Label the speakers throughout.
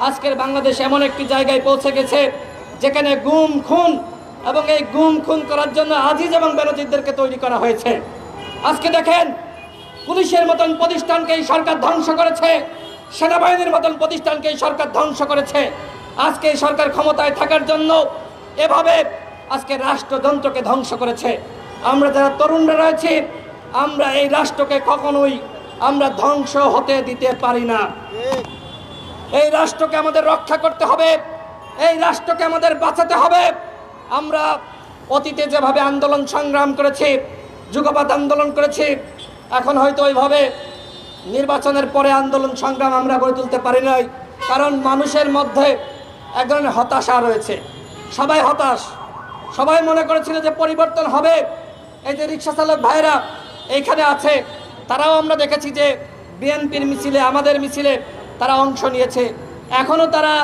Speaker 1: আজকের বাংলাদেশ এমন একটি জায়গায় পৌঁছে গেছে যেখানে গুম খুন এবং এই গুম খুন করার জন্য আজিজ এবং বেনজিরদেরকে তৈরি করা হয়েছে। আজকে দেখেন, পুলিশের মতন প্রতিষ্ঠানকে এই সরকার ধ্বংস করেছে, সেনাবাহিনীর মতন প্রতিষ্ঠানকে এই সরকার ধ্বংস করেছে। আজকে এই সরকার ক্ষমতায় থাকার জন্য এভাবে আজকে রাষ্ট্রযন্ত্রকে ধ্বংস করেছে। আমরা যারা তরুণরা রয়েছি, আমরা এই রাষ্ট্রকে কখনোই আমরা ধ্বংস হতে দিতে পারি না। এই রাষ্ট্রকে আমাদের রক্ষা করতে হবে, এই রাষ্ট্রকে আমাদের বাঁচাতে হবে। আমরা অতীতে যেভাবে আন্দোলন সংগ্রাম করেছি, যুগপৎ আন্দোলন করেছি, এখন হয়তো ওইভাবে নির্বাচনের পরে আন্দোলন সংগ্রাম আমরা গড়ে তুলতে পারি নাই। কারণ মানুষের মধ্যে এক ধরনের হতাশা রয়েছে, সবাই হতাশ, সবাই মনে করেছিল যে পরিবর্তন হবে। এই যে রিক্সা চালক ভাইরা এইখানে আছে, তারাও আমরা দেখেছি যে বিএনপির মিছিলে, আমাদের মিছিলে তারা অংশ নিয়েছে, এখনও তারা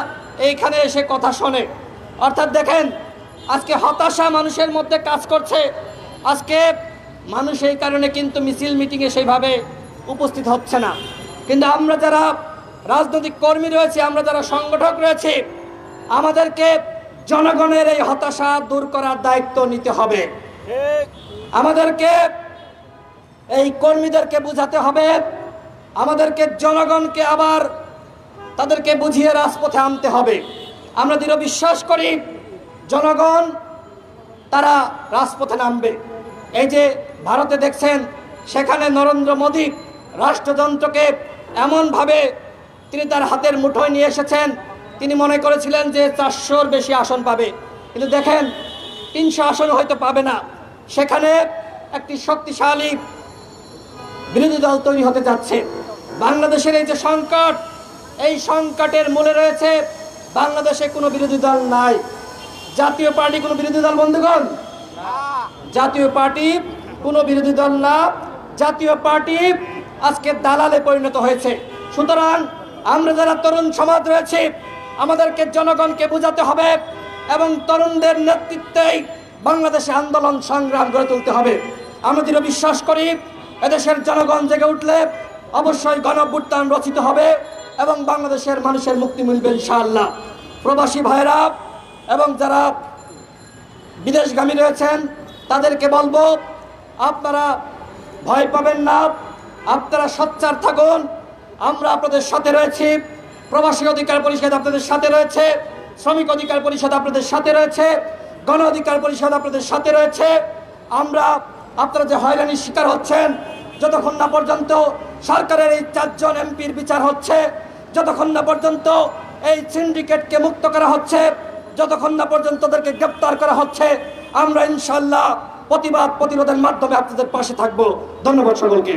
Speaker 1: এইখানে এসে কথা শোনে। অর্থাৎ দেখেন, আজকে হতাশা মানুষের মধ্যে কাজ করছে। আজকে মানুষ এই কারণে কিন্তু মিছিল মিটিংয়ে সেইভাবে উপস্থিত হচ্ছে না। কিন্তু আমরা যারা রাজনৈতিক কর্মী রয়েছে, আমরা যারা সংগঠক রয়েছে, আমাদেরকে জনগণের এই হতাশা দূর করার দায়িত্ব নিতে হবে। আমাদেরকে এই কর্মীদেরকে বুঝাতে হবে, আমাদেরকে জনগণকে আবার তাদেরকে বুঝিয়ে রাজপথে আনতে হবে। আমরা দৃঢ় বিশ্বাস করি জনগণ তারা রাজপথে নামবে। এই যে ভারতে দেখছেন, সেখানে নরেন্দ্র মোদী রাষ্ট্রযন্ত্রকে এমনভাবে তিনি তার হাতের মুঠোয় নিয়ে এসেছেন, তিনি মনে করেছিলেন যে 400-র বেশি আসন পাবে, কিন্তু দেখেন 300 আসন হয়তো পাবে না। সেখানে একটি শক্তিশালী বিরোধী দল তৈরি হতে যাচ্ছে। বাংলাদেশের এই যে সংকট, এই সংকটের মূলে রয়েছে বাংলাদেশে কোনো বিরোধী দল নাই। জাতীয় পার্টি কোনো বিরোধী দল বন্ধুগণ? জাতীয় পার্টি কোনো বিরোধী দল না, জাতীয় পার্টি আজকে দালালে পরিণত হয়েছে। সুতরাং আমরা যারা তরুণ সমাজ রয়েছে, আমাদেরকে জনগণকে বোঝাতে হবে এবং তরুণদের নেতৃত্বেই বাংলাদেশে আন্দোলন সংগ্রাম গড়ে তুলতে হবে। আমরা দৃঢ় বিশ্বাস করি এদেশের জনগণ জেগে উঠলে অবশ্যই গণঅভ্যুত্থান রচিত হবে এবং বাংলাদেশের মানুষের মুক্তি মিলবে ইনশাআল্লাহ। প্রবাসী ভাইরা এবং যারা বিদেশগামী রয়েছেন, তাদেরকে বলবো, আপনারা ভয় পাবেন না, আপনারা সোচ্চার থাকুন। আমরা আপনাদের সাথে রয়েছি। প্রবাসী অধিকার পরিষদ আপনাদের সাথে রয়েছে, শ্রমিক অধিকার পরিষদ আপনাদের সাথে রয়েছে, গণ অধিকার পরিষদ আপনাদের সাথে রয়েছে। আমরা আপনারা যে হয়রানির শিকার হচ্ছেন, যতক্ষণ না পর্যন্ত সরকারের এই 4 জন এমপির বিচার হচ্ছে, যতক্ষণ না পর্যন্ত এই সিন্ডিকেটকে মুক্ত করা হচ্ছে, যতক্ষণ না পর্যন্ত তাদেরকে গ্রেপ্তার করা হচ্ছে, আমরা ইনশাআল্লাহ প্রতিবাদ প্রতিরোধের মাধ্যমে আপনাদের পাশে থাকবো। ধন্যবাদ সকলকে।